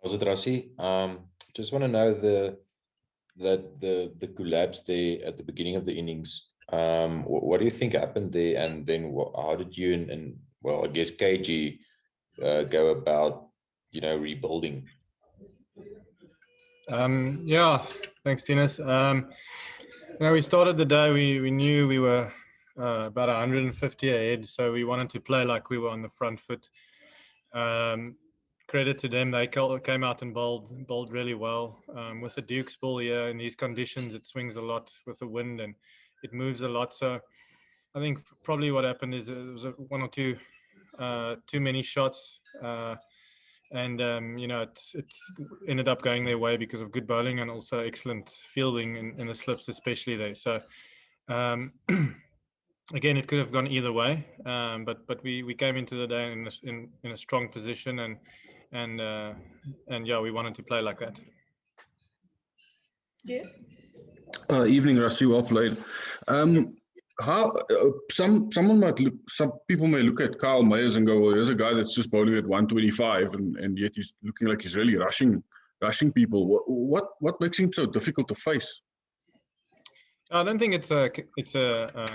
Was it Rassie? Just want to know the collapse there at the beginning of the innings. What do you think happened there? And then how did you and well, I guess KG go about rebuilding? Yeah, thanks, Dennis. We started the day. We knew we were about 150 ahead, so we wanted to play like we were on the front foot. Credit to them, they came out and bowled really well. With the Duke's ball here in these conditions, it swings a lot with the wind and it moves a lot. So I think probably what happened is it was one or two too many shots. It's ended up going their way because of good bowling and also excellent fielding in the slips, especially there. So again, it could have gone either way, but we came into the day in a strong position, and yeah, we wanted to play like that. Stu? Evening, Rassie. Well played. How some people may look at Kyle Mayers and go, well, here's a guy that's just bowling at 125, and yet he's looking like he's really rushing people. What makes him so difficult to face? I don't think it's a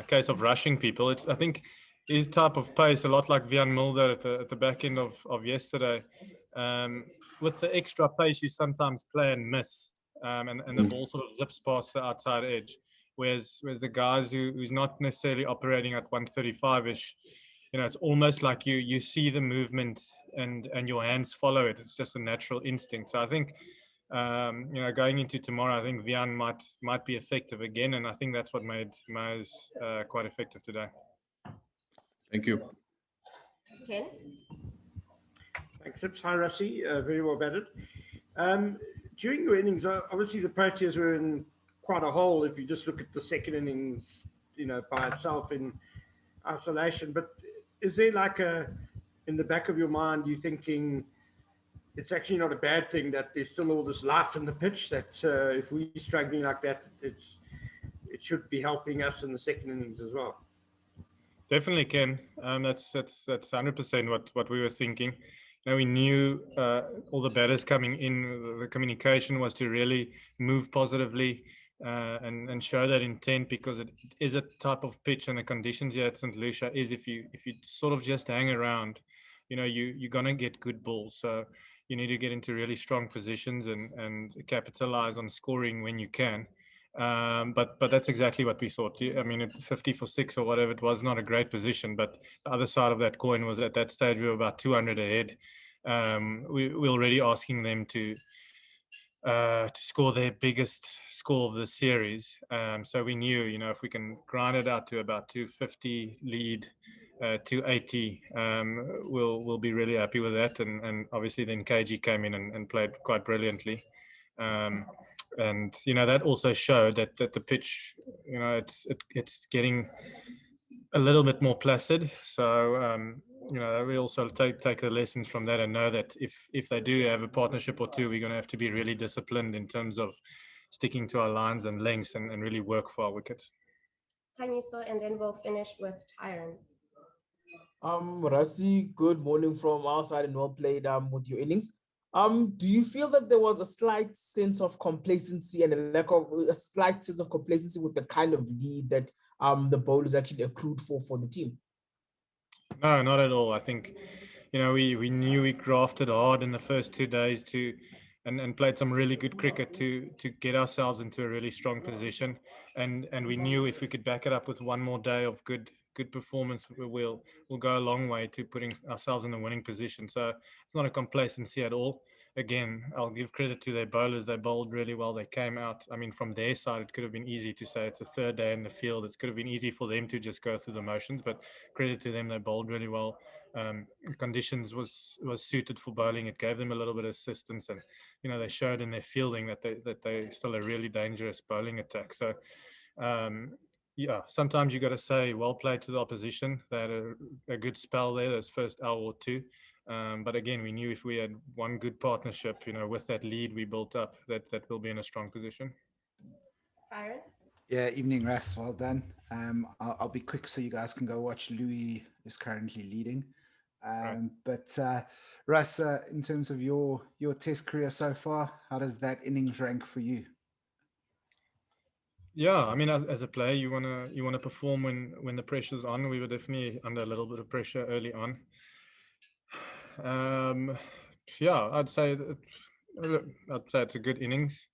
case of rushing people. I think his type of pace, a lot like Vian Mulder at the back end of yesterday. With the extra pace, you sometimes play and miss, and the ball sort of zips past the outside edge. Whereas the guys who's not necessarily operating at 135-ish, it's almost like you see the movement and your hands follow it. It's just a natural instinct. So I think, going into tomorrow, I think Vian might be effective again, and I think that's what made Mayers quite effective today. Thank you. Ken? Thanks, Sips. Hi, Rassie. Very well batted. During your innings, obviously the Proteas were in quite a hole if you just look at the second innings, by itself in isolation. But is there in the back of your mind, you thinking it's actually not a bad thing that there's still all this life in the pitch, that if we're struggling like that, it should be helping us in the second innings as well? Definitely, Ken. That's 100% what we were thinking. We knew all the batters coming in, the communication was to really move positively and show that intent, because it is a type of pitch, and the conditions here at St. Lucia is if you sort of just hang around, you're going to get good balls. So you need to get into really strong positions and capitalize on scoring when you can. But that's exactly what we thought. I mean, 50 for 6 or whatever, it was not a great position, but the other side of that coin was at that stage we were about 200 ahead. We're already asking them to score their biggest score of the series. So we knew, if we can grind it out to about 250 lead, 280, we'll be really happy with that. And obviously then KG came in and played quite brilliantly. And that also showed that the pitch, it's getting a little bit more placid. So we also take the lessons from that and know that if they do have a partnership or two, we're going to have to be really disciplined in terms of sticking to our lines and lengths and really work for our wickets. Tanyiso, and then we'll finish with Tyron. Rassie, good morning from our side and well played with your innings. Do you feel that there was a slight sense of complacency and a slight sense of complacency with the kind of lead that the bowlers actually accrued for the team? No, not at all. I think, we knew we grafted hard in the first 2 days and played some really good cricket to get ourselves into a really strong position. And we knew if we could back it up with one more day of good performance, we'll go a long way to putting ourselves in the winning position. So it's not a complacency at all. Again, I'll give credit to their bowlers. They bowled really well. They came out. I mean, from their side, it could have been easy to say it's the third day in the field. It could have been easy for them to just go through the motions, but credit to them. They bowled really well. Conditions was suited for bowling. It gave them a little bit of assistance, and they showed in their fielding that they still a really dangerous bowling attack. So yeah, sometimes you got to say well played to the opposition. They had a good spell there, those first hour or two. But again, we knew if we had one good partnership, with that lead we built up, that we'll be in a strong position. Tyron? Yeah, evening, Ras. Well done. I'll be quick so you guys can go watch. Louis is currently leading. But Russ, in terms of your Test career so far, how does that innings rank for you? Yeah, I mean, as a player, you wanna perform when the pressure's on. We were definitely under a little bit of pressure early on. Yeah, I'd say it's a good innings.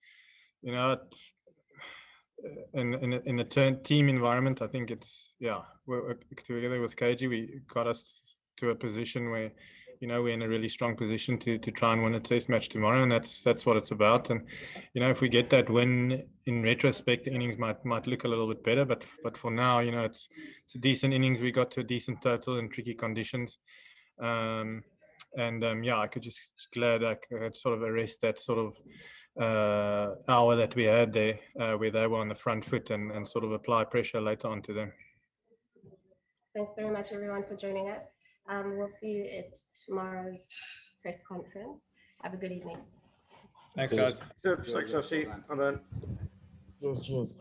You know, in a team environment, I think it's we're together with KG, we got us to a position where, you know, we're in a really strong position to try and win a Test match tomorrow, and that's what it's about. And you know, if we get that win, in retrospect, the innings might look a little bit better. But for now, you know, it's a decent innings. We got to a decent total in tricky conditions. I could just glad I could sort of arrest that sort of hour that we had there, where they were on the front foot, and sort of apply pressure later on to them. Thanks very much, everyone, for joining us. We'll see you at tomorrow's press conference. Have a good evening. Thanks, guys. Thanks, Rassie. Well done. Cheers.